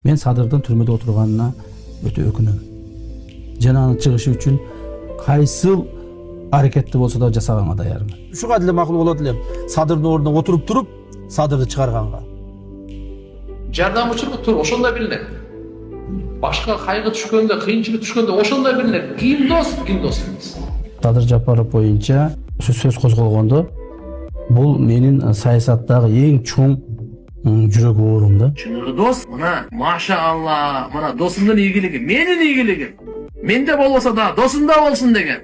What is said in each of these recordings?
Men Sadırдын түрмөдө отурганына өтө өкүнөм. Жана анын чыгышы үчүн кайсыл аракетти болсо да жасаганга даярмын. Ушуга деле макул болот элем. Садырдын ордуна отуруп туруп, Садырды чыгарганга. Жардамчылык тур ошондой билинет. Башка кайгы түшкөндө, кыйынчылык түшкөндө ошондой билинет. Ким дос эмес. Садыр Жапаров боюнча сөз козголгондо бул менин саясаттагы эң чоң жүрөк оорум да. Чыныгы дос, мына машаалла, мына досумдун ийгилиги, менин ийгилигим. Менде болбосо да досумда болсун деген.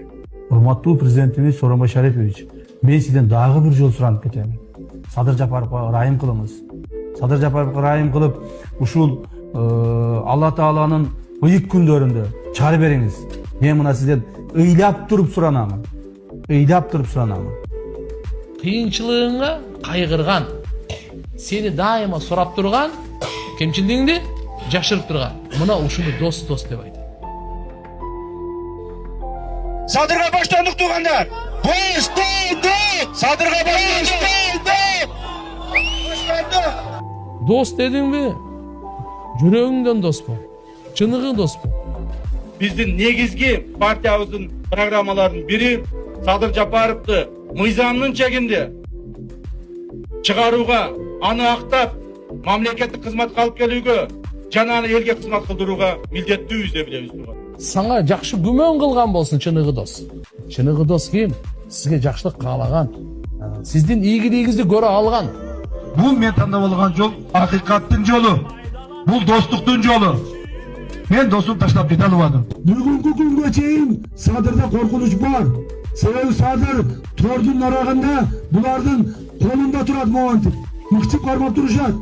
Урматтуу президентибиз Сооронбай Шарипович, мен сизден дагы бир жол суранып кетем. Садыр Жапаровго ырайым кылыңыз. Садыр Жапаровго ырайым кылып, ушул Алла Тааланын ыйык күндөрүндө чыгарып бериңиз. Мен мына сизден ыйлап туруп суранамын. Кыйынчылыгыңа кайгырган, сени дайыма сурап турган, кемчилдигиңди жашырып турган. Мына ушуну дос деп айтат. Садырга баштандык туугандар. Баштандык! Садырга баштандык! Дос дедиңби? Жүрөгүңдөн дос бол. Чыныгы дос бол. Биздин негизги партиябыздын программаларынын бири Садыр Жапаровду мыйзамдын чегинде чыгарууга, аны актап, мамлекеттик кызматка алып келүүгө жана аны элге кызмат кылдырууга милдеттүүбүз деп билебиз турган. Саңа жакшы күмөн кылган болсун чыныгы дос. Чыныгы дос ким? Сизге жакшылык каалаган, сиздин ийгилигиңизди көрө алган. Бул мен тандап алган жол акыйкаттын жолу. Бул достуктун жолу. Мен досумду таштап кете албадым. Бүгүнкү күнгө чейин Садырда коркунуч бар. Себеби Садыр тордун нарагында булардын колунда турат моментип. Мыкчып кармап турушат.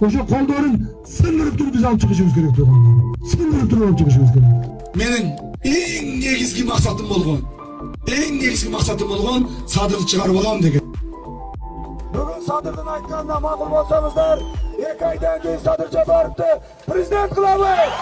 Ошо колдорун сындырып туруп биз алып чыгышыбыз керек турган. Сындырып туруп алып чыгышыбыз керек. Менин эң негизги максатым болгон Садырды чыгарып алам деген. Бүгүн Садырдын айтканына макул болсоңуздар, 2 айдан кийин Садыр Жапаровду президент кылабыз.